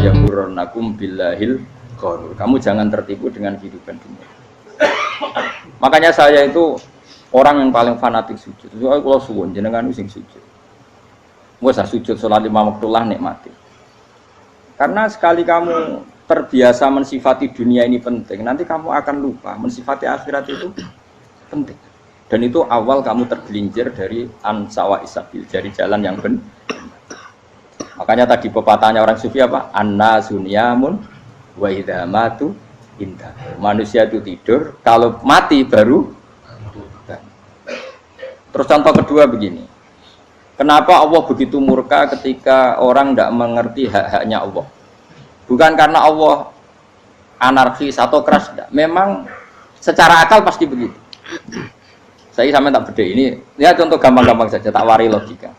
Yaghurrannakum billahil ghurur. Kamu jangan tertipu dengan kehidupan dunia. Makanya saya itu orang yang paling fanatik sujud. Soalnya kalau suwun jenengan sing sujud. Wes sujud salat lima waktullah nikmati. Karena sekali kamu terbiasa mensifati dunia ini penting, nanti kamu akan lupa mensifati akhirat itu penting. Dan itu awal kamu tergelincir dari ansawa isabil, dari jalan yang benar. Makanya tadi pepatahnya orang sufi apa? An-nasu niyamun wa idza matu indah. Manusia itu tidur, kalau mati baru. Terus contoh kedua begini. Kenapa Allah begitu murka ketika orang tidak mengerti hak-haknya Allah? Bukan karena Allah anarkis atau keras, tidak. Memang secara akal pasti begitu. Saya sampai tak beda ini. Lihat contoh gampang-gampang saja, tak wari logika.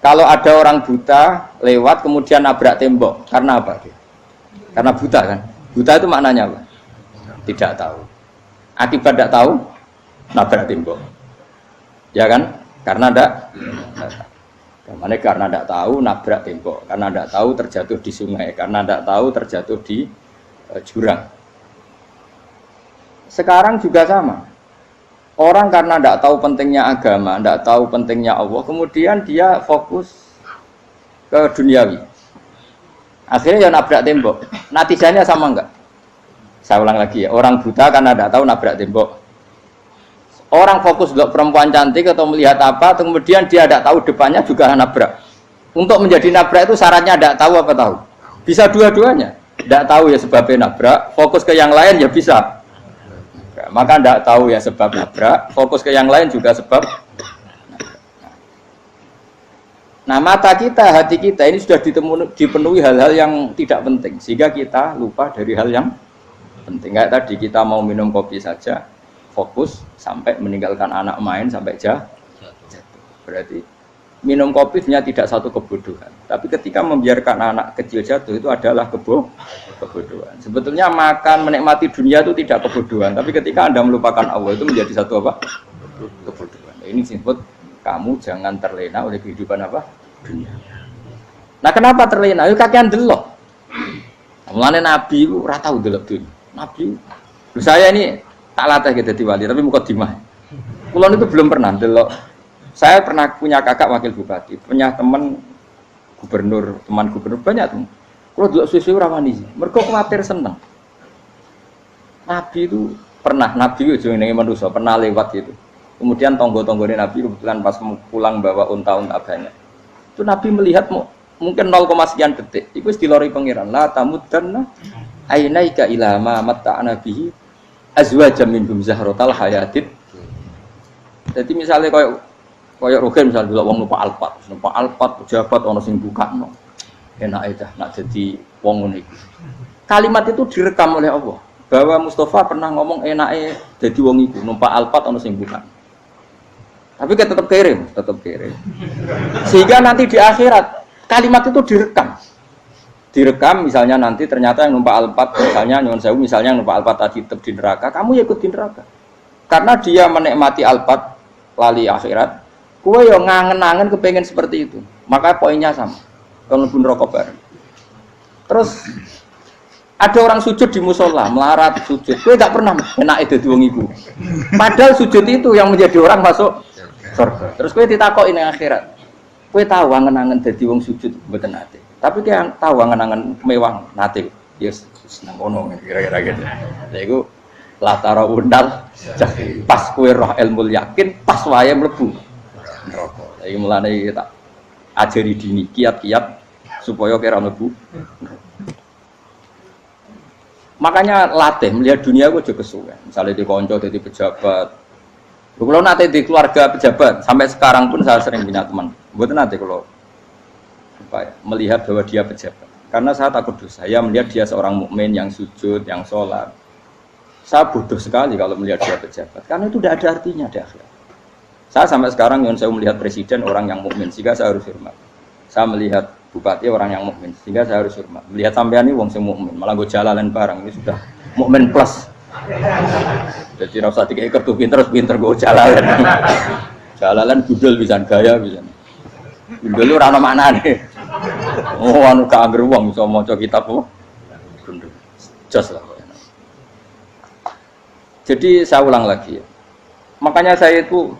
Kalau ada orang buta lewat kemudian nabrak tembok, karena apa? Karena buta kan? Buta itu maknanya apa? Tidak tahu. Akibat tidak tahu, nabrak tembok. Ya kan? Karena tidak tahu nabrak tembok, karena tidak tahu terjatuh di sungai, karena tidak tahu terjatuh di jurang. Sekarang juga sama. Orang karena tidak tahu pentingnya agama, tidak tahu pentingnya Allah, kemudian dia fokus ke duniawi. Akhirnya ya nabrak tembok. Natijanya sama enggak? Saya ulang lagi ya, orang buta karena tidak tahu nabrak tembok. Orang fokus untuk perempuan cantik atau melihat apa, kemudian dia tidak tahu depannya juga nabrak. Untuk menjadi nabrak itu syaratnya tidak tahu apa tahu? Bisa dua-duanya. Tidak tahu ya sebabnya nabrak, fokus ke yang lain ya bisa. Maka tidak tahu ya sebab nabrak, fokus ke yang lain juga sebab. Nah mata kita, hati kita ini sudah dipenuhi hal-hal yang tidak penting, sehingga kita lupa dari hal yang penting. Kayak tadi kita mau minum kopi saja, fokus sampai meninggalkan anak main sampai jatuh. Berarti minum kopi sebenarnya tidak satu kebodohan, tapi ketika membiarkan anak kecil jatuh itu adalah kebodohan. Sebetulnya makan menikmati dunia itu tidak kebodohan, tapi ketika Anda melupakan Allah itu menjadi satu apa? Kebodohan. Ini disebut kamu jangan terlena oleh kehidupan apa? Dunia. Nah kenapa terlena? Itu kakean delok. Mulane Nabi itu ora tau delok dunia. Nabi saya ini tak latih gitu di wali, tapi mukadimah. Kulon itu belum pernah delok. Saya pernah punya kakak wakil bupati, punya teman gubernur banyak tuh. Kalau delok susu rawani, mereka khawatir seneng. Nabi itu pernah, Nabi itu jenenge manusia, pernah lewat gitu. Kemudian tonggo-tonggone Nabi kebetulan pas pulang bawa unta-unta banyak. Itu Nabi melihat mungkin 0, sekian detik. Itu dilori pangeran. La tamuddanna ainaika ila ma matta'na bihi azwajam minhum zahratal hayatid. Jadi misalnya kayak Rogen misalnya dulu wong numpak Alphard pejabat ono sing bukakno. Enak aja nak jadi wong ngono iku. Kalimat itu direkam oleh Allah bahwa Mustafa pernah ngomong enake jadi wong iku numpak Alphard ono sing bukan. Tapi kan tetap kirim. Sehingga nanti di akhirat kalimat itu direkam misalnya nanti ternyata yang numpak Alphard misalnya nyuwun sewu misalnya yang numpak Alphard tadi tetap di neraka, kamu ya ikut di neraka. Karena dia menikmati Alphard lali akhirat, kowe yo ngangen-angen kepengen seperti itu. Maka poinnya sama. Kalau pun rokok bareng. Terus ada orang sujud di musola, melarat sujud. Kowe gak pernah enake dadi wong iku. Padahal sujud itu yang menjadi orang masuk surga. Terus kowe ditakoki ning akhirat. Kowe tahu angen-angen dadi wong sujud mboten nate. Tapi dia tahu angen-angen mewah nate. Yes, seneng ngono kira-kira gitu. Lha iku latara undal pas kowe roh ilmu yakin pas wae mlebu neraka. Iki mulane tak ajari dini kiat-kiat supaya kira mlebu. Makanya latih melihat dunia gue juga kesuwen. Misalnya di konco jadi pejabat. Kalau nanti di keluarga pejabat sampai sekarang pun saya sering punya teman. Buat nanti kalau melihat bahwa dia pejabat. Karena saya takut dosa. Saya melihat dia seorang mukmin yang sujud, yang sholat. Saya bodoh sekali kalau melihat dia pejabat. Karena itu tidak ada artinya di akhirat. Saya sampai sekarang yang saya melihat presiden orang yang mukmin, sehingga saya harus hormat. Saya melihat bupati orang yang mukmin, sehingga saya harus hormat. Melihat sampean ini wong sing mukmin, malah gue jalalan barang ini sudah mukmin plus. Jadi rasa tiga ekor tuh pinter gue jalalan. Jalalan gundul bisa gaya bisa. Gundul ora ono maknane. Oh anu gak angger wong iso maca kitab apa? Gundul. Jos lah. Jadi saya ulang lagi ya. Makanya saya itu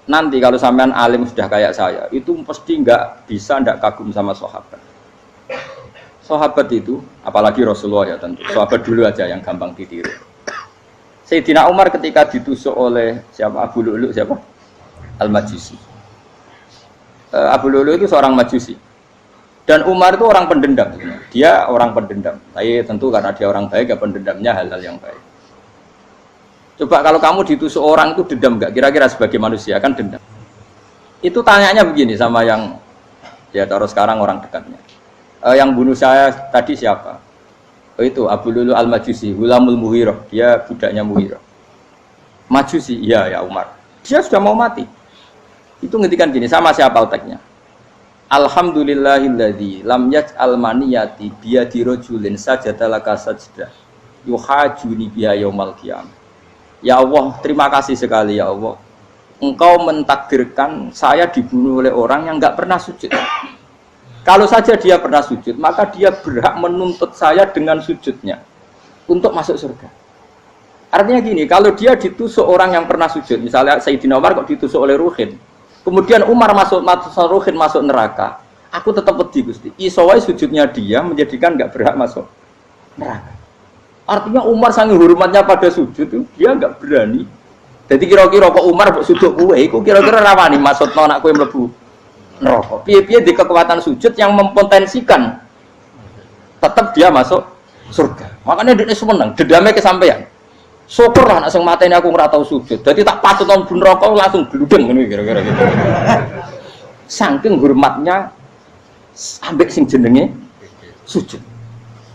nanti kalau sampean alim sudah kayak saya, itu pasti nggak bisa nggak kagum sama sahabat. Sahabat itu, apalagi Rasulullah ya tentu. Sahabat dulu aja yang gampang ditiru. Sayyidina Umar ketika ditusuk oleh siapa Abu Lu'lu siapa? Al-Majusi. Abu Lu'lu itu seorang Majusi. Dan Umar itu orang pendendam. Dia orang pendendam. Tapi tentu karena dia orang baik, ya pendendamnya hal-hal yang baik. Coba kalau kamu ditusuk orang itu dendam nggak? Kira-kira sebagai manusia kan dendam. Itu tanyanya begini sama yang ya taruh sekarang orang dekatnya. Yang bunuh saya tadi siapa? Oh itu Abu Lu'lu Al-Majusi, Hulamul Muhirah, dia budaknya Muhirah. Majusi, iya ya Umar. Dia sudah mau mati. Itu ngetikan gini, sama siapa alteknya? Alhamdulillahilladzi lam yaj'al maniyati biyadi rajulin sajadalaka sajdah yuhajuni biha yaumal qiyamah. Ya Allah, terima kasih sekali ya Allah. Engkau mentakdirkan saya dibunuh oleh orang yang enggak pernah sujud. Kalau saja dia pernah sujud, maka dia berhak menuntut saya dengan sujudnya untuk masuk surga. Artinya gini, kalau dia ditusuk orang yang pernah sujud, misalnya Sayyidina Umar kok ditusuk oleh Ruhin, kemudian Umar masuk Ruhin masuk neraka, aku tetap pedih Gusti. Isowai sujudnya dia menjadikan nggak berhak masuk neraka. Artinya Umar sangat hormatnya pada sujud, dia nggak berani. Jadi kira-kira kok Umar sujud kue, kok kira-kira rawani masuk anak kue mlebu neraka. Piye-piye di kekuatan sujud yang mempotensikan tetap dia masuk surga. Makanya dia seneng, dendamnya kesampaian. Syukur lah anak sing mateni aku ora tau sujud. Jadi tak patut nang neraka langsung gludeng ngene kira-kira gitu. Saking hormatnya ambek sing jenenge sujud.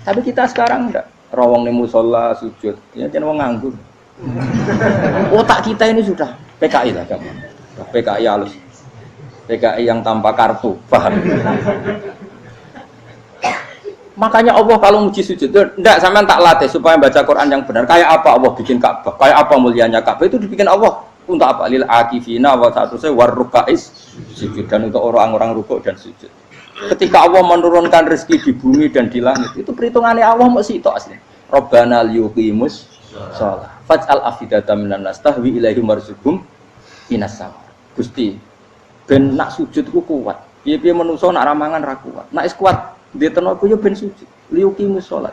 Tapi kita sekarang enggak. Rawong ning musala sujud, ya jeneng wong nganggur. Otak kita ini sudah PKI lah kamu. PKI halus. PKI yang tanpa kartu, paham? Makanya Allah kalau muji sujud, enggak sampean tak latih supaya baca Quran yang benar. Kayak apa Allah bikin Ka'bah? Kayak apa mulianya Ka'bah itu dibikin Allah untuk apa? Lil akifina wa satusai warrukais sujud, dan untuk orang-orang rukuk dan sujud. Ketika Allah menurunkan rezeki di bumi dan di langit, itu perhitungannya Allah masih itu asli. Rabbana liyuqimus shalah faj'al afidatan minan nas tahwi ilaihim warzuqhum minas sama. Gusti ben nak sujud ku kuat. Piye-piye menungso nak ramangan ra kuat. Nak is kuat dia tenaga yo ben sujud. Liyuqimus shalah.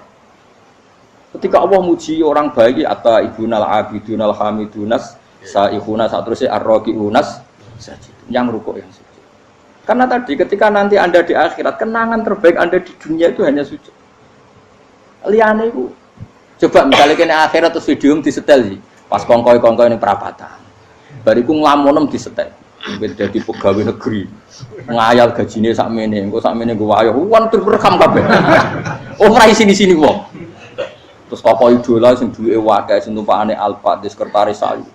Ketika Allah muji orang baik atau ibunal abidunal hamidunas saihuna satruse arraqiunas sajid. Yang rukuk yang sujud. Karena tadi ketika nanti Anda di akhirat, kenangan terbaik Anda di dunia itu hanya sujud. Liane itu coba misalnya kene akhirat terus video disetel sih. Pas kongkoi-kongkoi ini perapatan. Bariku nglamonem disetel. Beda di pegawai negeri. Ngayal gajine sakmene, engko sakmene nggo wayo. Wan terus rekam kabeh. Oh ora sini-sini wong. Terus tokoh idola sing duwe wae sing tumpakane Alfa di sekretaris saya.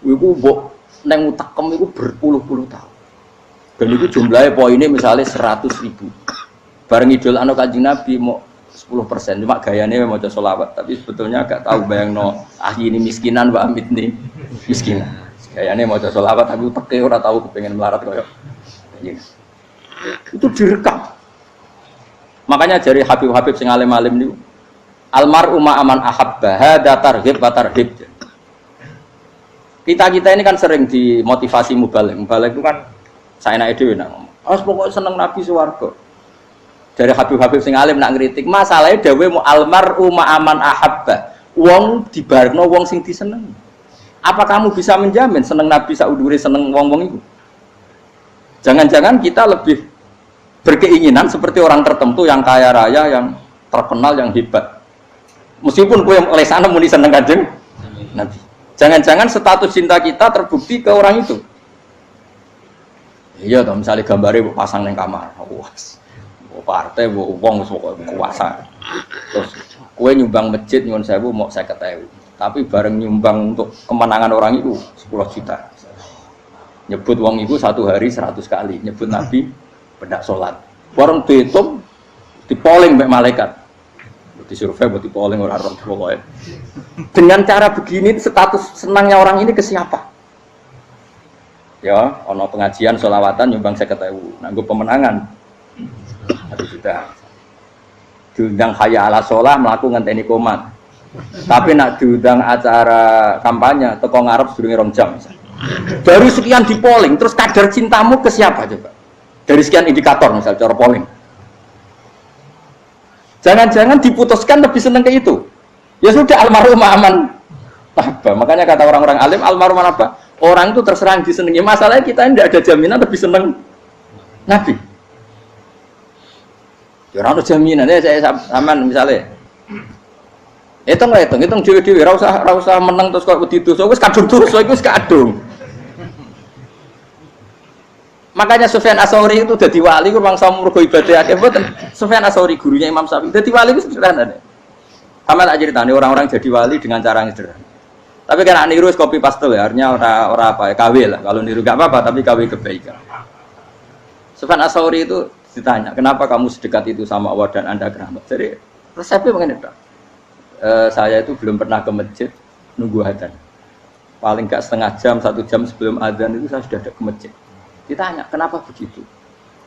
Iku mbok nang utakem iku berpuluh-puluh tahun. Dan itu jumlahnya poinnya misalnya 100.000. Bareng idol anu Kanjeng Nabi mau 10%, cuma gayanya mau coba sholawat. Tapi sebetulnya agak tahu bayang no ini miskinan Mbak Amit nih miskinan. Gayanya mau coba sholawat tapi teke ora tahu kepengen melarat koyo. Itu direkam. Makanya dari Habib-habib sing alim-alim niku almar'u ma'aman ahabba hada targhib wa tarhib. Kita ini kan sering dimotivasi mubaligh. Mubaligh itu kan saya naik dewi nak ngomong. Harus pokoknya seneng Nabi swarga. Dari Habib-habib sing alim nak ngritik, masalahnya dawe mu almar'u ma'aman ahabba. Wong dibarno wong sing diseneng. Apa kamu bisa menjamin seneng Nabi saudure seneng wong-wong itu? Jangan-jangan kita lebih berkeinginan seperti orang tertentu yang kaya raya, yang terkenal, yang hebat. Meskipun kowe oleh sana muni seneng Kanjeng Nabi. Jangan-jangan status cinta kita terbukti ke orang itu. Iya toh misalnya gambarnya pasang neng kamar, wah, partai, wong kuasa, terus kue nyumbang masjid nyuwun sewu mau 50.000, tapi bareng nyumbang untuk kemenangan orang itu 10 juta, nyebut wong itu satu hari 100 kali, nyebut Nabi bedak sholat, bareng dihitung, dipoling mbak malaikat, disurvei buat dipoling orang pokoknya, dengan cara begini status senangnya orang ini ke siapa? Ya, ono pengajian sholawatan nyumbang 50.000. Nganggo pemenangan. 1 juta. Diundang hayya ala sholah mlaku ngenteni komat. Tapi nak diundang acara kampanye teko ngarep sedurunge 2 jam. Baru sekian di polling, terus kadar cintamu ke siapa coba? Dari sekian indikator misal cara polling. Jangan-jangan diputuskan lebih seneng ke itu. Ya sudah almarhum aman. Apa? Makanya kata orang-orang alim almarhum apa? Orang itu terserang disenangi. Masalahnya kita tidak ada jaminan lebih seneng Nabi. Ya orang ada jaminan. Saya aman misalnya. Hitung dewi-dewi. Rasa menang terus kok begitu. So wis kadung terus, so wis kadung. Makanya Sufyan Ats-Tsauri itu dadi wali ku mangsa mergo ibadah akeh mboten. Sufyan Ats-Tsauri gurunya Imam Syafi'i. Dadi wali ku sederhana. Sama tak ceritane orang-orang jadi wali dengan cara yang sederhana. Tapi kan niru copy paste ya, artinya ora apa ya, KW lah. Kalau niru enggak apa-apa, tapi KW kebaikan. Sufyan Ats-Tsauri itu ditanya, "Kenapa kamu sedekat itu sama Allah dan Anda keramat?" Jadi resepnya begini, Pak. Saya itu belum pernah ke masjid nunggu adzan. Paling enggak setengah jam, 1 jam sebelum adzan itu saya sudah ada ke masjid. Ditanya, kenapa begitu?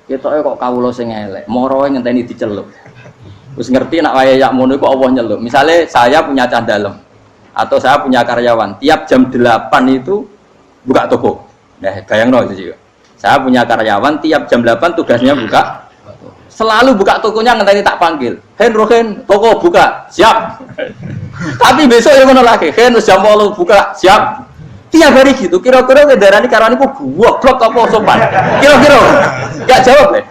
Ketoke kok kawula sing elek, moroe ngenteni diceluk. Wis ngerti nak waya yak mono iku Allah nyeluk. Misale saya punya cah dalem atau saya punya karyawan, tiap jam 8 itu buka toko. Nah, bayangno itu juga. Saya punya karyawan tiap jam 8 tugasnya buka. Selalu buka tokonya ngenteni tak panggil. Rohen, toko buka, siap. Tapi besok yang ngono lagi, wis jam 8 buka, siap. Tiap hari gitu, kira-kira kendaraan karyawan itu goblok apa sopan? Kira-kira gak jawab deh.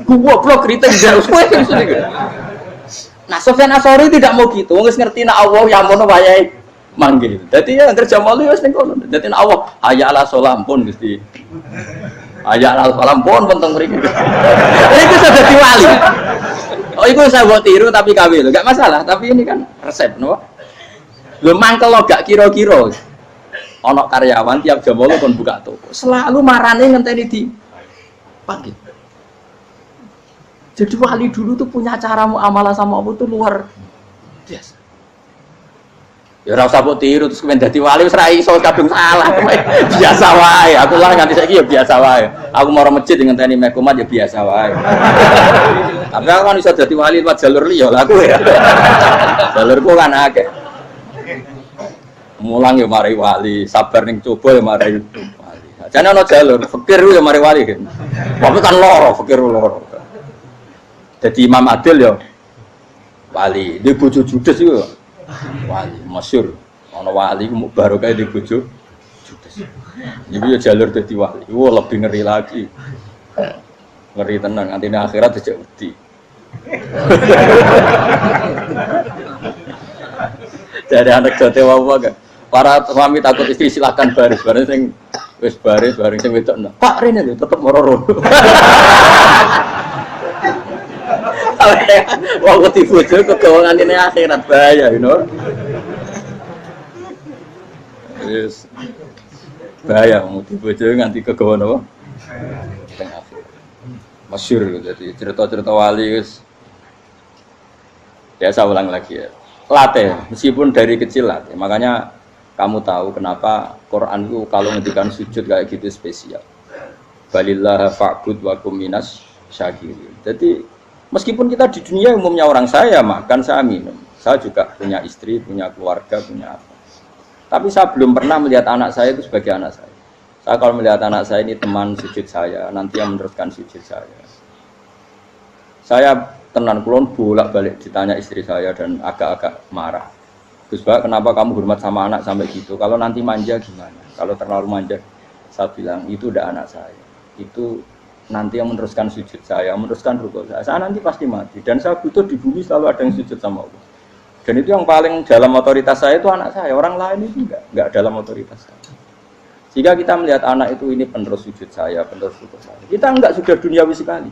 Goblok kritik jauh gitu. Nah, Sufyan Ats-Tsauri tidak mau gitu. Wis ngerti nak Allah yang mono wayahe manggil. Dadi ya kerja malu wis ning kono. Dadi nak Allah hayya ala sholam pun Gusti. Hayya ala sholam pun penting mriki. Iku sudah dadi wali. Oh, iku saya buat tiru tapi KW lho. Gak masalah, tapi ini kan resep, no. Lho mangkel lo gak kira-kira. Ono karyawan tiap jam 8 kon buka toko. Selalu marane ngenteni di panggil. Jadi wali dulu tuh punya cara muamalah sama Allah tuh luar biasa. Ya ora usah mbok tiru terus kemen dadi wali wis ra iso kadung salah. Biasa wae. Aku lah nganti saiki ya biasa wae. Aku mau masjid ngenteni mekumat ya biasa wae. Tapi aku kan iso dadi wali lewat jalur liya lah aku ya. Jalurku kan akeh. Mulang ya mari wali, sabar ning coba ya mari wali. Jane ana jalur fikir ya mari wali. Tapi kan loro, fikir loro. Jadi Imam Adil ya wali, di bojo judes itu wali, masyhur. Ana wali ku barokah di bojo judes. Iku ya jalur dadi wali. Wah, lebih ngeri lagi. Ngeri tenan, antine akhirat dijak wedi. Jadi anak jote wae kan. Para suami takut istri silakan baris sing wis baris bareng sing wedok. Pak rene lho tetep moro-moro. Wong wedi bojo kegawangan ini akhirat bahaya, you know. Yes. Bahaya wedi bojo nganti kegawan apa? Teng akhirat. Masyhur jadi cerita-cerita wali wis. Ya saya ulang lagi ya. Latih, meskipun dari kecil latih. Makanya kamu tahu kenapa Quran itu kalau ngendikan sujud kayak gitu spesial. Balillah fa'bud wa kum minas syakirin. Jadi meskipun kita di dunia umumnya orang saya makan, saya minum. Saya juga punya istri, punya keluarga, punya apa. Tapi saya belum pernah melihat anak saya itu sebagai anak saya. Saya kalau melihat anak saya ini teman sujud saya, nanti yang meneruskan sujud saya. Saya tenan kulon bolak-balik ditanya istri saya dan agak-agak marah. Gus Pak, kenapa kamu hormat sama anak sampai gitu? Kalau nanti manja gimana? Kalau terlalu manja, saya bilang itu udah anak saya. Itu nanti yang meneruskan sujud saya, meneruskan rukuk saya. Saya nanti pasti mati dan saya butuh di bumi selalu ada yang sujud sama Allah. Dan itu yang paling dalam otoritas saya itu anak saya. Orang lain itu enggak dalam otoritas saya. Jika kita melihat anak itu ini penerus sujud saya, penerus rukuk saya. Kita enggak sudah duniawi sekali.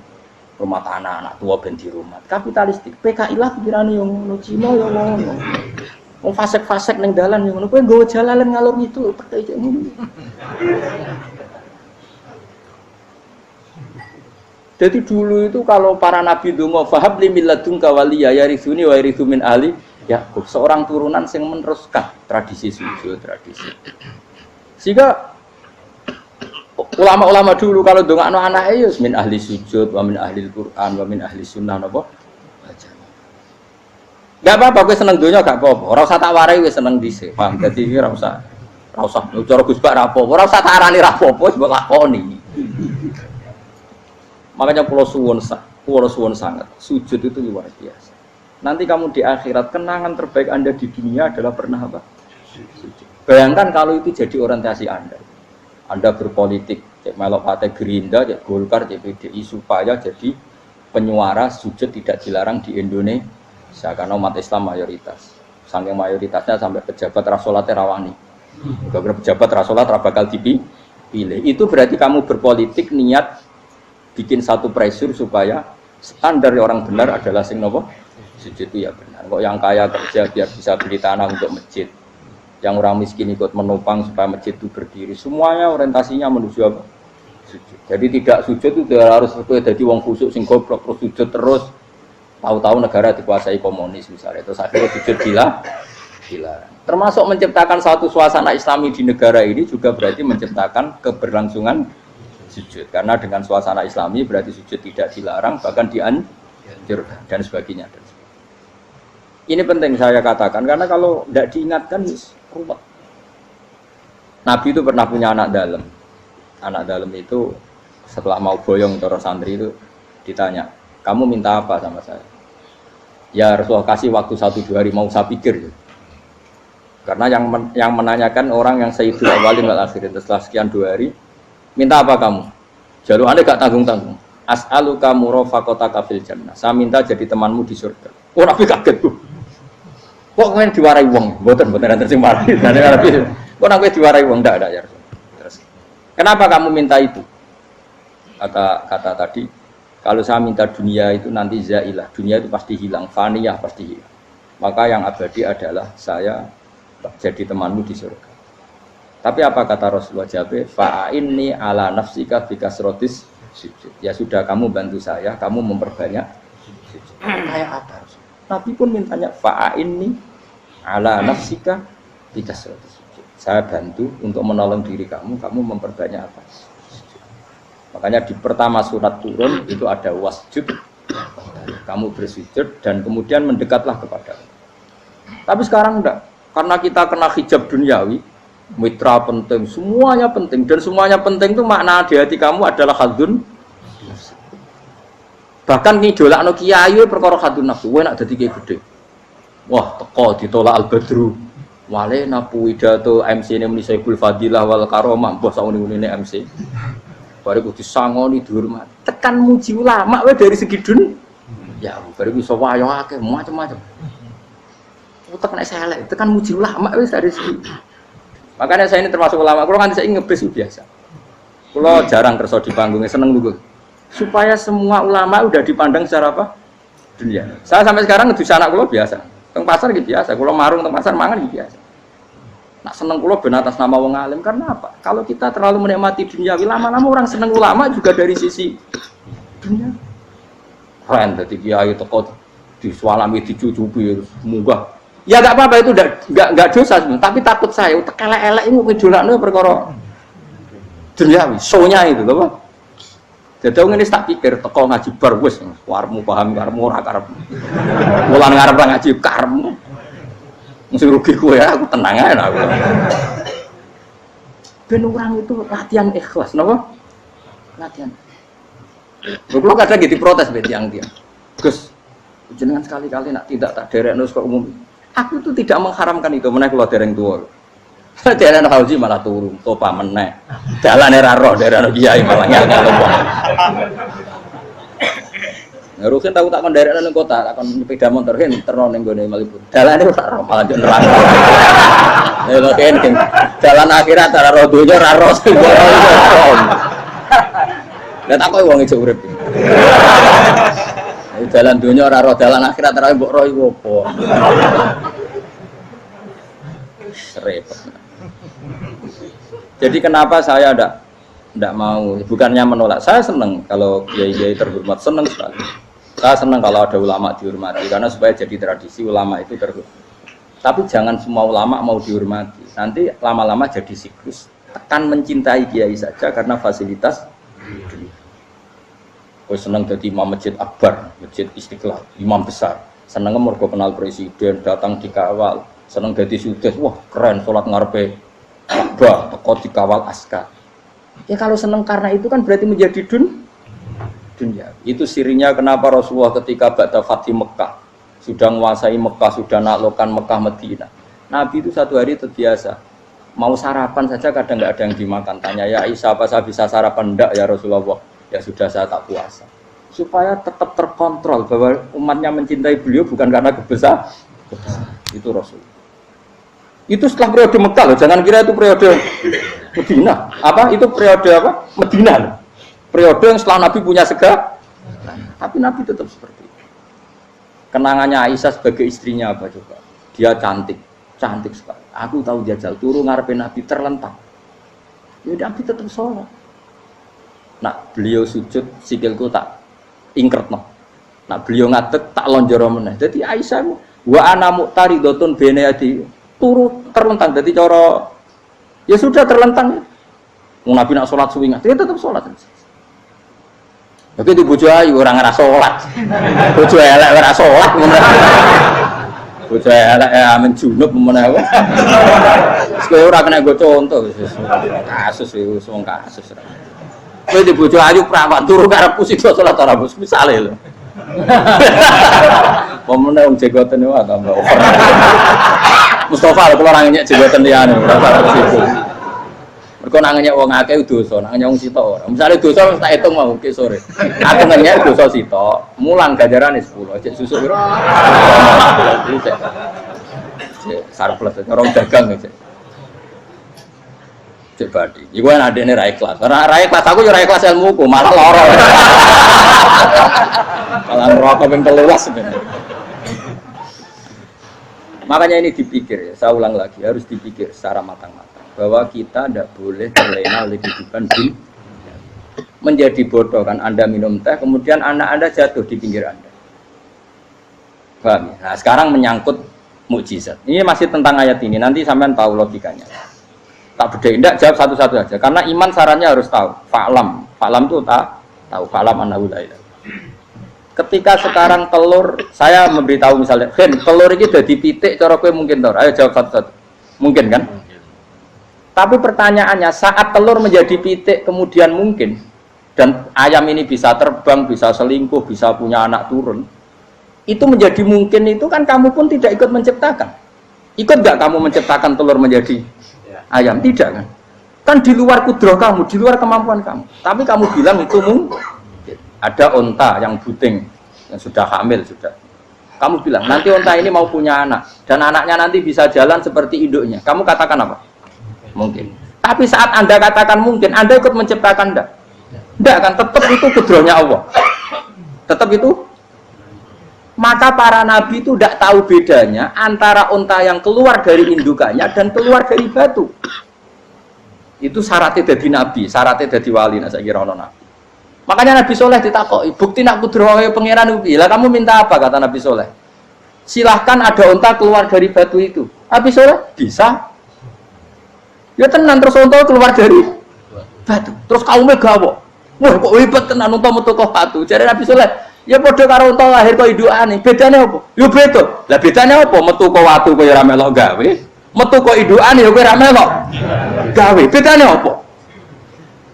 Rumah tanah, anak tua ben di rumah. Kapitalistik. PKI lah pikirannya yang ngono, Cina yang ngono. Wong fasek-fasek ning dalan yang ngono. Kowe nggawa jalalan ngalor itu pakai ngono. Jadi dulu itu kalau para nabi donga fahab li milladunka waliya yarithuni wa yarithu min ali Yakub, seorang turunan yang meneruskan tradisi sujud, tradisi. Sehingga ulama-ulama dulu kalau ndongakno anake ya min ahli sujud, wa min ahli Al-Qur'an, wa min ahli sunnah napa? Enggak apa-apa kowe seneng donya gak apa-apa. Ora usah tak warai wis seneng dhisik. Paham? Dadi iki ora usah cara Gus Bak ra apa-apa. Ora usah tak arani ra apa-apa wis mbok lakoni. Makanya pulau suwun sangat sujud itu luar biasa. Nanti kamu di akhirat kenangan terbaik Anda di dunia adalah pernah apa? Sujud. Bayangkan kalau itu jadi orientasi Anda. Anda berpolitik, cek melok partai Gerindra, cek Golkar, cek PDI supaya jadi penyuara sujud tidak dilarang di Indonesia karena umat Islam mayoritas. Saking mayoritasnya sampai pejabat rasolatnya rawani. Gara-gara pejabat rasolat bakal dipilih. Itu berarti kamu berpolitik niat bikin satu pressure supaya standar orang benar adalah sing nopo sujud itu ya benar. Kok yang kaya kerja biar bisa beli tanah untuk masjid. Yang orang miskin ikut menopang supaya masjid itu berdiri. Semuanya orientasinya menuju apa? Sujud. Jadi tidak sujud itu harus jadi wong khusuk sing goblok terus sujud terus. Tahu-tahu negara dikuasai komunis misalnya. Terus akhirnya sujud gila. Termasuk menciptakan satu suasana Islami di negara ini juga berarti menciptakan keberlangsungan sujud. Karena dengan suasana Islami berarti sujud tidak dilarang bahkan dianjurkan dan sebagainya. Ini penting saya katakan karena kalau tidak diingatkan ruwet. Nabi itu pernah punya anak dalam. Anak dalam itu setelah mau boyong terus santri itu ditanya, kamu minta apa sama saya? Ya Rasulullah kasih waktu 1-2 hari mau saya pikir. Karena yang menanyakan orang yang Sayyidul Awwalin wal Akhirin setelah sekian 2 hari, minta apa kamu? Jalur Anda gak tanggung-tanggung. As'aluka murafaqataka fil jannah. Saya minta jadi temanmu di surga. Oh Nabi kaget tuh. Kok kalian diwarai wong? Mboten nanti sing marahi. Kok nang kowe diwarai wong ndak ada ya Rasul. Terus kenapa kamu minta itu? Kata tadi, kalau saya minta dunia itu nanti zailah. Dunia itu pasti hilang, faniyah pasti hilang. Maka yang abadi adalah saya jadi temanmu di surga. Tapi apa kata Rasulullah Jabe? Fa'inni ala nafsika bikasrotis sujud. Ya sudah kamu bantu saya, kamu memperbanyak sujud. Kayak apa Rasulullah? Nabi pun mintanya fa'inni ala nafsika bikasrotis sujud. Saya bantu untuk menolong diri kamu memperbanyak apa? Sujud. Makanya di pertama surat turun itu ada wasjud. Kamu bersujud dan kemudian mendekatlah kepada Allah. Tapi sekarang enggak. Karena kita kena hijab duniawi, mitra penting, semuanya penting dan semuanya penting itu makna di hati kamu adalah hadzun. Bahkan ngidolakno kiai perkara hadzun nafsu, kowe nak dadi kiai gede. Wah, teko ditolak Al-Badru. Wale napu pidato MC ne muni Saiful Fadilah wal Karomah, mbah sauni-unine MC. Bare kudu disangoni dihormat. Tekan muji ulama wae dari segi dunia. Ya, bare iso wayo akeh macam-macam. Utek nek selek, tekan muji ulama wis dari segi. Makanya saya ini termasuk ulama, kalau kan saya ngebis biasa. Kalau jarang kerso di panggungnya, seneng dulu. Supaya semua ulama udah dipandang secara apa? Dunia. Saya sampai sekarang ngedus anak kulo biasa. Teng pasar gitu biasa. Kulo marung teng pasar mangan gitu biasa. Nak seneng kulo ben atas nama wong alim karena apa? Kalau kita terlalu menikmati dunia, lama-lama orang seneng ulama juga dari sisi dunia. Keren, jadi kiai teko disualami dicucupi munggah. Ya enggak apa-apa itu enggak dosa sebenarnya, tapi takut saya utek elek-elek ini ngejolakno perkara duniawi, show-nya itu lho, Pak. Jadi ngene tak pikir teko ngaji bar wis warmu paham karmu ora karep. Mulan ngarep ngaji karmu. Mesti rugi kowe ya, aku tenang ae aku. Ben orang itu latihan ikhlas, napa? Latihan. Kalau kadang gitu protes be tiang-tiang. Gus, jenengan sekali-kali nak tidak tak derekno kok umum. Aku itu tidak mengharamkan itu, meneh kula dereng tuwa. Dereng haji malah turun, topa meneh. Dalane ra roh dereng kiai malah ngel-ngel wong. Ngurusin tahu tak kon derekno ning kota, tak kon sepeda motor hen terno ning gone Malibu. Dalane ora roh malah yo neraka. Lha kene dalan akhirat ora roh donya ra roh. Lah tak koyo wong ijo urip. Dalan dunia ora roh, dalan akhirat ora mbok roh iku apa. Repot. Jadi kenapa saya ndak mau, bukannya menolak. Saya senang kalau kiai-kiai terhormat, senang sekali. Saya senang kalau ada ulama dihormati karena supaya jadi tradisi ulama itu terhormat. Tapi jangan semua ulama mau dihormati. Nanti lama-lama jadi siklus. tekan mencintai kiai saja karena fasilitas. Kowe seneng dadi imam masjid akbar, masjid Istiqlal, imam besar. Seneng mergo kenal presiden, datang dikawal. Seneng dadi sugih, wah keren salat ngarepe Ka'bah, teko dikawal askar. Ya kalau seneng karena itu kan berarti menjadi dunia. Itu sirinya kenapa Rasulullah ketika ba'da Fathi Mekah sudah menguasai Mekah, sudah naklukkan Mekah Madinah. Nabi itu satu hari terbiasa. Mau sarapan saja kadang nggak ada yang dimakan. Tanya ya Aisyah, apa saya bisa sarapan? Enggak ya Rasulullah. Ya sudah saya tak puasa. Supaya tetap terkontrol bahwa umatnya mencintai beliau bukan karena kebesaran. Itu Rasul. Itu setelah periode Mekah loh. Jangan kira itu periode Medina. Apa? Itu periode apa? Medina loh. Periode yang setelah Nabi punya segala. Tapi Nabi tetap seperti itu. Kenangannya Aisyah sebagai istrinya apa coba? Dia cantik sekali. Aku tahu jajal turu ngarepe Nabi terlentang. Ya Nabi tetap sholat. Nah beliau sujud sikilku tak ingkretno. Nah beliau ngadeg tak lonjoro meneh. Jadi Aisyah wa ana muqtaridotun bene adi turu terlentang. Jadi cara ya sudah terlentang. Wong Nabi nak sholat suwi dia tetap sholat. Tapi di bojo ayu ora ngrasa sholat. Bojo elek ora sholat ngono. Bojo elek amen junub menawa. Wis ora kena go contoh kasus wis wong kasus. Kowe di bojo ayu prawan turu karepku sida salat ora bos misale lho. Pomene wong jegoten wae tambah over. Mustofa lho kula ora nyek jegoten liyane ora karo situ. Mergo nang nyek wong akeh dosa, nang nyek wong sitok ora. Misale dosa wis tak hitung mau ki sore. Aku nyek dosa sitok, mulang ganjarane 10, cek susuk piro? Cek sarplus orang dagang cek. Cek badi. Iku kan adene ra ikhlas. Ora ikhlas aku yo ora ikhlas ilmuku, malah lara. Malah rokok ping 13 sebenarnya. Makanya ini dipikir ya, saya ulang lagi, harus dipikir secara matang-matang bahwa kita tidak boleh terlena oleh kehidupan dunia. Menjadi bodoh kan Anda minum teh, kemudian anak Anda jatuh di pinggir Anda. Paham ya? Nah, sekarang menyangkut mukjizat. Ini masih tentang ayat ini, nanti sampean tahu logikanya. Tak bedain, tidak jawab satu-satu aja. Karena iman sarannya harus tahu. Fa'lam itu tak tahu. Fa'lam annahu la ilaha. Ketika sekarang telur, saya memberitahu misalnya, telur ini udah dipitik, cara kowe mungkin tor. Ayo jawab satu-satu. Mungkin kan? Tapi pertanyaannya, saat telur menjadi pitik kemudian mungkin, dan ayam ini bisa terbang, bisa selingkuh, bisa punya anak turun, itu menjadi mungkin itu kan kamu pun tidak ikut menciptakan. Ikut nggak kamu menciptakan telur menjadi ayam? Tidak kan? Kan di luar kudrah kamu, di luar kemampuan kamu. Tapi kamu bilang itu mungkin. Ada onta yang buting, yang sudah hamil sudah. Kamu bilang nanti onta ini mau punya anak dan anaknya nanti bisa jalan seperti induknya. Kamu katakan apa? Mungkin. Tapi saat Anda katakan mungkin, Anda ikut menciptakan enggak? Enggak kan? Tetap itu kudrahnya Allah. Tetap itu. Maka para nabi itu tidak tahu bedanya antara onta yang keluar dari indukannya dan keluar dari batu. Itu syaratnya jadi nabi, syaratnya jadi wali. Nah, saya kira ono nabi. Makanya Nabi Soleh ditakoki, bukti nak kudrah pangeran ubi. Lah kamu minta apa kata Nabi Soleh? Silahkan ada onta keluar dari batu itu. Nabi Soleh bisa. Ya tenan terus onta keluar dari batu. Terus kaumnya gawo. Wah kok hebat tenan onta metu kok batu. Jadi Nabi Soleh, ya padha karo onta lahir kok indukane. Bedane apa? Ya beda. Lah bedane apa? Metu kok watu kok ya ora melok gawe. Metu kok indukane ya kowe ora melok gawe. Bedane apa?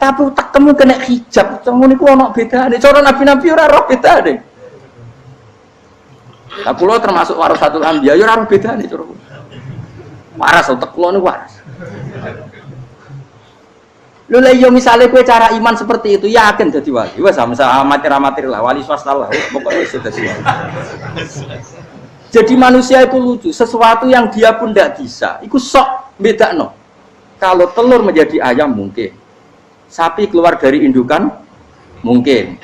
Tapi tekemu kena hijab, temu niku ana bedane. Cara nabi-nabi ora roh bedane. Lah kula termasuk warasatul anbiya ya ora roh bedane cara. Waras utek kula niku waras. Lho lha yo misale kowe cara iman seperti itu yakin dadi wali. Wes sama amatir-amatir lah wali swasta lah. Pokoke wis dadi wali. Jadi manusia itu lucu, sesuatu yang dia pun tidak bisa. Iku sok bedakno. Kalau telur menjadi ayam mungkin. Sapi keluar dari indukan mungkin,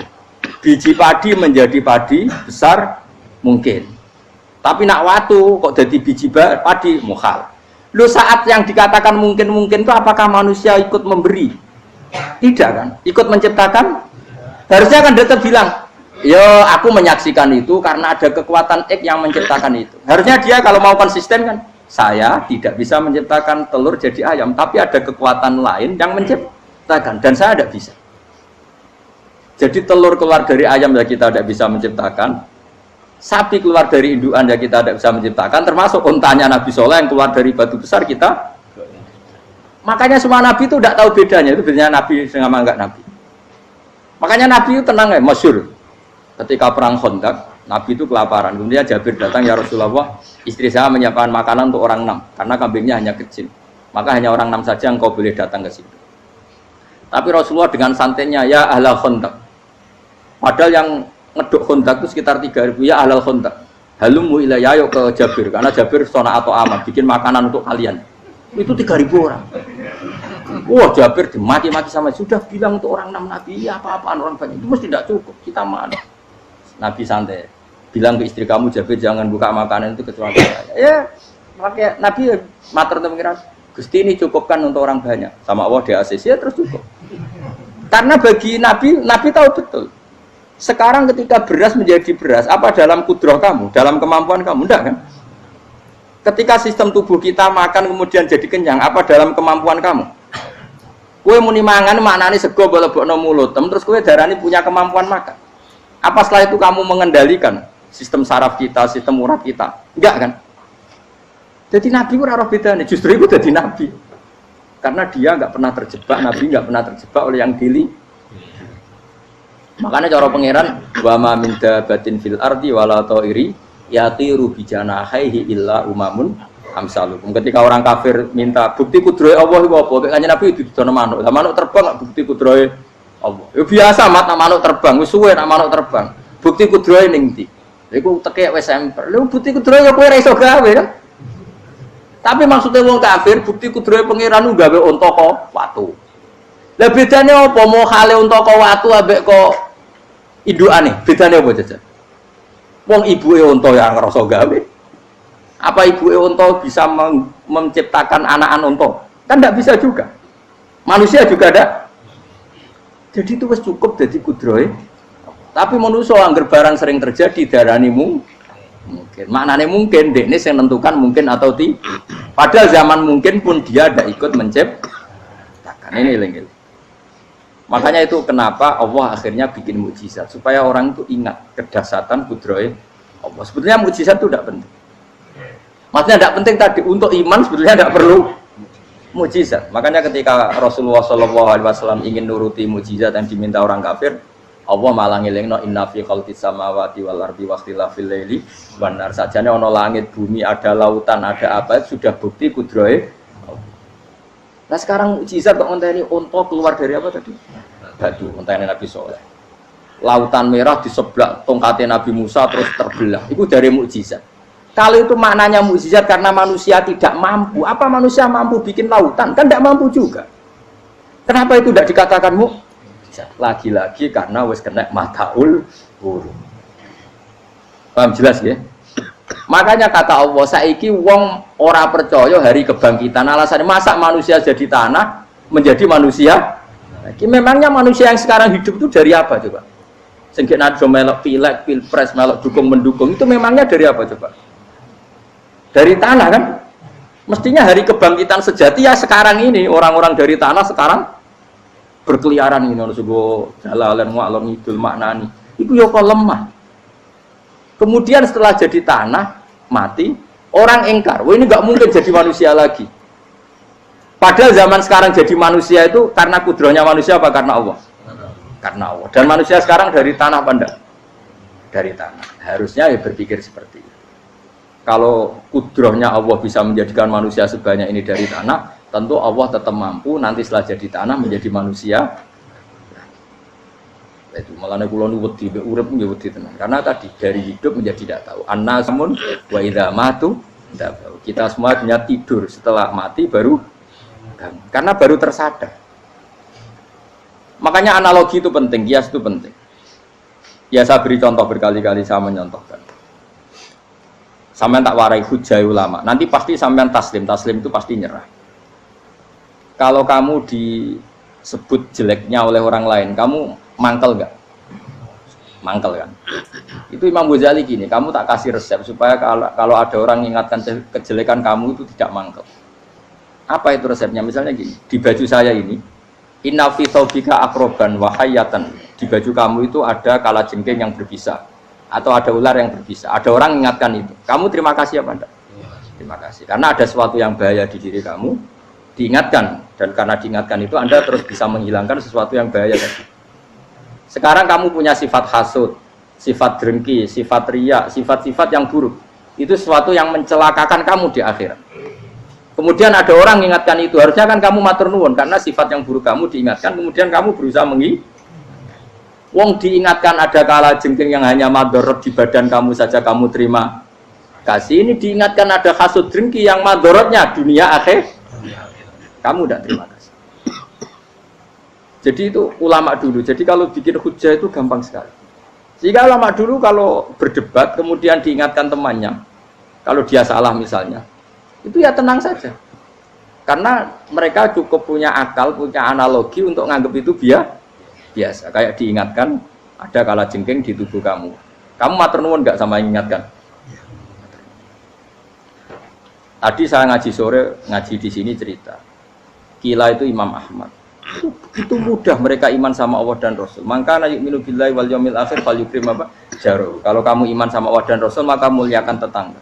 biji padi menjadi padi besar mungkin, tapi nak watu kok jadi biji padi mukhal. Lu saat yang dikatakan mungkin itu apakah manusia ikut memberi? Tidak kan? Ikut menciptakan? Harusnya kan tetap bilang, yo aku menyaksikan itu karena ada kekuatan X yang menciptakan itu. Harusnya dia kalau mau konsisten kan, Saya tidak bisa menciptakan telur jadi ayam, tapi ada kekuatan lain yang menciptakan, dan saya tidak bisa. Jadi telur keluar dari ayam ya kita tidak bisa menciptakan, sapi keluar dari indukan ya kita tidak bisa menciptakan, termasuk untanya Nabi Soleh yang keluar dari batu besar kita. Makanya semua Nabi itu tidak tahu bedanya, itu bedanya Nabi sama enggak Nabi. Makanya Nabi itu tenang ya, masyhur. Ketika perang Khandaq, Nabi itu kelaparan. Kemudian Jabir datang, ya Rasulullah, istri saya menyiapkan makanan untuk orang 6, karena kambingnya hanya kecil. Maka hanya orang 6 saja yang kau boleh datang ke situ. Tapi Rasulullah dengan santainya, ya ahlal Khandaq. Padahal yang ngeduk Khandaq itu sekitar 3.000, ya ahlal Khandaq. Halumu ilayya, yuk ke Jabir, karena Jabir sona atau amat, bikin makanan untuk kalian. Itu 3.000 orang. Wah, Jabir dimaki-maki sama, sudah bilang untuk orang 6 Nabi, ya apa-apaan orang banyak, itu mesti tidak cukup, kita mana. Nabi santai, bilang ke istri kamu, Jabir jangan buka makanan itu kecuali saya. Ya, pakai Nabi matur pengiran, Gusti ini cukupkan untuk orang banyak, sama Allah di ACC ya terus cukup. Karena bagi Nabi, Nabi tahu betul. Sekarang ketika beras menjadi beras, apa dalam kudrah kamu, dalam kemampuan kamu, enggak kan? Ketika sistem tubuh kita makan kemudian jadi kenyang, apa dalam kemampuan kamu? Kue muni mangan maknane sego bolebokno mulut, terus kue darani punya kemampuan makan. Apa setelah itu kamu mengendalikan sistem saraf kita, sistem urat kita? Enggak kan? Jadi Nabi ora roh bedane, justru itu jadi Nabi. Karena dia enggak pernah terjebak, Nabi enggak pernah terjebak oleh yang dili. Makanya cara pangeran wa ma min dabatin fil ardi wala ta'iri yatiru bi janahihi illa umamun amsalukum. Ketika orang kafir minta bukti kudrohe Allah iku apa? Kanjeng Nabi didono manuk. Lah manuk terbang bukti kudrohe Allah. Ya biasa manuk terbang, wis suwe nek manuk terbang. Bukti kudrohe ning ndi? Iku teke wis emper. Lha bukti kudrohe ya kowe ora iso gawe kan? Tapi maksudnya wong kafir bukti kudrohe pangeran ku gawe unta kok watu. Lah bedane apa mau hale unta kok watu ambek kok indukane? Bedane apa jajan? Wong ibuke unta ya ngrasa gawe. Apa ibuke unta bisa menciptakan anak-anak unta? Kan tidak bisa juga. Manusia juga ada. Jadi itu wis cukup jadi kudrohe. Tapi manusia angger barang sering terjadi darani mungkin. Maknane mungkin dekne sing nentukan mungkin atau tidak. Padahal zaman mungkin pun dia tidak ikut menciptakan. Ini eling-eling. Makanya itu kenapa Allah akhirnya bikin mukjizat supaya orang itu ingat kedahsyatan kudrohe Allah. Sebetulnya mukjizat itu tidak penting. Maksudnya tidak penting tadi untuk iman sebetulnya tidak perlu mukjizat. Makanya ketika Rasulullah SAW ingin nuruti mukjizat yang diminta orang kafir, Allah malah ngelingno inna fi khalqis samawati wal ardi wakhtilafil laili wan nar. Sajane ana langit bumi, ada lautan, ada apa sudah bukti kudrohe. Nah sekarang mukjizat kok ngenteni unta keluar dari apa tadi? Batu, ngenteni Nabi Soleh. Lautan merah di sebelah tongkatnya Nabi Musa terus terbelah. Itu dari mukjizat. Kalau itu maknanya mukjizat karena manusia tidak mampu, apa manusia mampu bikin lautan? Kan tidak mampu juga. Kenapa itu tidak dikatakan mukjizat? Lagi-lagi karena wis kena mataul huruf. Paham jelas ya? Makanya kata Allah, saiki wong ora percaya hari kebangkitan. Alasannya masa manusia jadi tanah menjadi manusia? Memangnya manusia yang sekarang hidup itu dari apa coba? Sehingga nado melok pilek, pilpres, melok dukung mendukung itu memangnya dari apa coba? Dari tanah kan? Mestinya hari kebangkitan sejati ya sekarang ini orang-orang dari tanah sekarang berkeliaran ini harus go jalalan ngalor ngidul maknani. Itu yo kok lemah. Kemudian setelah jadi tanah mati orang engkar, wah ini nggak mungkin jadi manusia lagi. Padahal zaman sekarang jadi manusia itu karena kudrohnya manusia apa karena Allah? Karena Allah. Dan manusia sekarang dari tanah apa enggak? Dari tanah. Harusnya ya berpikir seperti itu. Kalau kudrohnya Allah bisa menjadikan manusia sebanyak ini dari tanah, tentu Allah tetap mampu nanti setelah jadi tanah menjadi manusia. Itu malah kula nu wedi urip nggih wedi tenan. Karena tadi dari hidup menjadi tidak tahu. Annasamun wa idza matu tidak tahu. Kita semua hanya tidur, setelah mati baru karena baru tersadar. Makanya analogi itu penting, kias itu penting. Ya saya beri contoh berkali-kali, saya menyontohkan. Sampean tak warai hujah ulama. Nanti pasti sampean taslim itu pasti nyerah. Kalau kamu disebut jeleknya oleh orang lain, kamu mangkel nggak? Mangkel kan? Itu Imam Ghazali gini, kamu tak kasih resep supaya kalau ada orang mengingatkan kejelekan kamu itu tidak mangkel. Apa itu resepnya? Misalnya gini, di baju saya ini, inna fi thawbika akroban wahayatan. Di baju kamu itu ada kalajengking yang berbisa atau ada ular yang berbisa. Ada orang mengingatkan itu. Kamu terima kasih apa enggak? Terima kasih. Karena ada sesuatu yang bahaya di diri kamu, diingatkan, dan karena diingatkan itu Anda terus bisa menghilangkan sesuatu yang bahaya tadi. Sekarang kamu punya sifat hasud, sifat dengki, sifat riya, sifat-sifat yang buruk. Itu sesuatu yang mencelakakan kamu di akhirat. Kemudian ada orang mengingatkan itu, harusnya kan kamu matur nuwun karena sifat yang buruk kamu diingatkan, kemudian kamu berusaha Wong diingatkan ada kalajengking yang hanya madorot di badan kamu saja kamu terima kasih, ini diingatkan ada hasud dengki yang madorotnya dunia akhir, kamu tidak terima kasih. Jadi itu ulama dulu. Jadi kalau bikin hujah itu gampang sekali. Jika ulama dulu kalau berdebat kemudian diingatkan temannya, kalau dia salah misalnya, itu ya tenang saja. Karena mereka cukup punya akal, punya analogi untuk nganggap itu biasa. Kayak diingatkan ada kalajengking di tubuh kamu. Kamu matur nuwun nggak sama ingatkan? Tadi saya ngaji sore, ngaji di sini cerita. Kila itu Imam Ahmad. Itu begitu mudah mereka iman sama Allah dan Rasul. Maka yu'minu billahi wal yaumil akhir falyukrim apa? Jaru. Kalau kamu iman sama Allah dan Rasul, maka muliakan tetangga.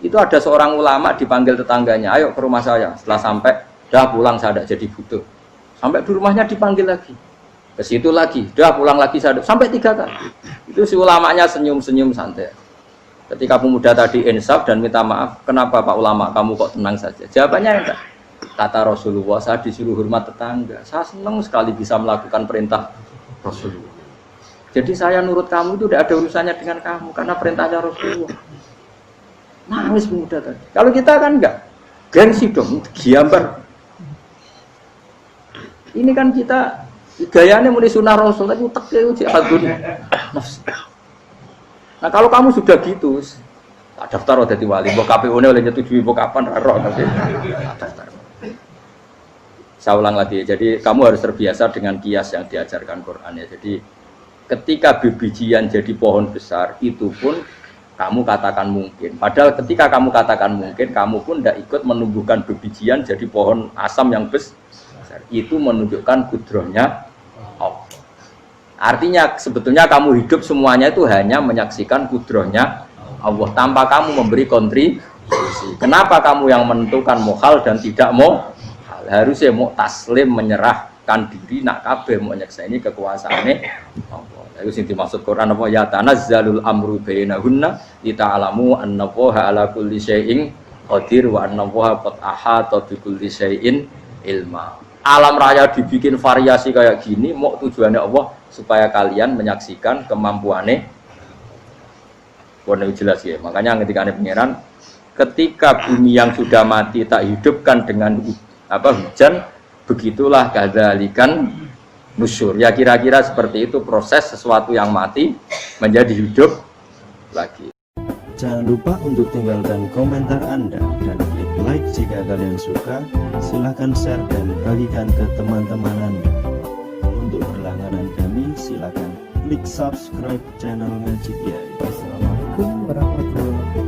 Itu ada seorang ulama dipanggil tetangganya, ayo ke rumah saya. Setelah sampai, dah pulang saya tidak jadi butuh. Sampai di rumahnya dipanggil lagi. Ke situ lagi, dah pulang lagi saya sampai 3 kali. Itu si ulamanya senyum-senyum santai. Ketika pemuda tadi insaf dan minta maaf, kenapa Pak Ulama kamu kok tenang saja? Jawabannya enggak. Kata Rasulullah, saya disuruh hormat tetangga. Saya senang sekali bisa melakukan perintah Rasulullah. Jadi saya nurut kamu itu tidak ada urusannya dengan kamu karena perintahnya Rasulullah. Nangis pemuda tadi. Kalau kita kan enggak, gengsi dong, giambar. Ini kan kita gayanya mulai sunnah Rasul, tapi uteknya uji hadun. Nah kalau kamu sudah gitu, tak daftar udah wali, mbok KPU-nya oleh nyetujui mbok kapan raro nanti. Daftar. Saya ulang lagi, jadi kamu harus terbiasa dengan kias yang diajarkan Quran ya. Jadi ketika bibijian jadi pohon besar, itu pun kamu katakan mungkin. Padahal ketika kamu katakan mungkin, kamu pun tidak ikut menumbuhkan bibijian jadi pohon asam yang besar. Itu menunjukkan kudrohnya Allah. Artinya sebetulnya kamu hidup semuanya itu hanya menyaksikan kudrohnya Allah tanpa kamu memberi kontribusi. Kenapa kamu yang menentukan mohal dan tidak mau? Harusnya mau taslim menyerahkan diri nak kabeh mau nyekseni kekuasaane Allah. Itu sing dimaksud Quran apa ya tanazzalul amru bainahunna lita'lamu annallaha ala kulli syai'in qadir wa annallaha qad ahata bi kulli syai'in ilma. Alam raya dibikin variasi kayak gini mau tujuannya Allah supaya kalian menyaksikan kemampuannya. Warna jelas ya. Makanya ketika ada pangeran, ketika bumi yang sudah mati tak hidupkan dengan hujan, begitulah kadzalikan nusyur. Ya kira-kira seperti itu proses sesuatu yang mati menjadi hidup lagi. Jangan lupa untuk tinggalkan komentar Anda dan klik like jika kalian suka. Silahkan share dan bagikan ke teman-teman Anda. Untuk berlangganan kami, silahkan klik subscribe channel Ngaji Kiai. Wassalamualaikum warahmatullahi wabarakatuh.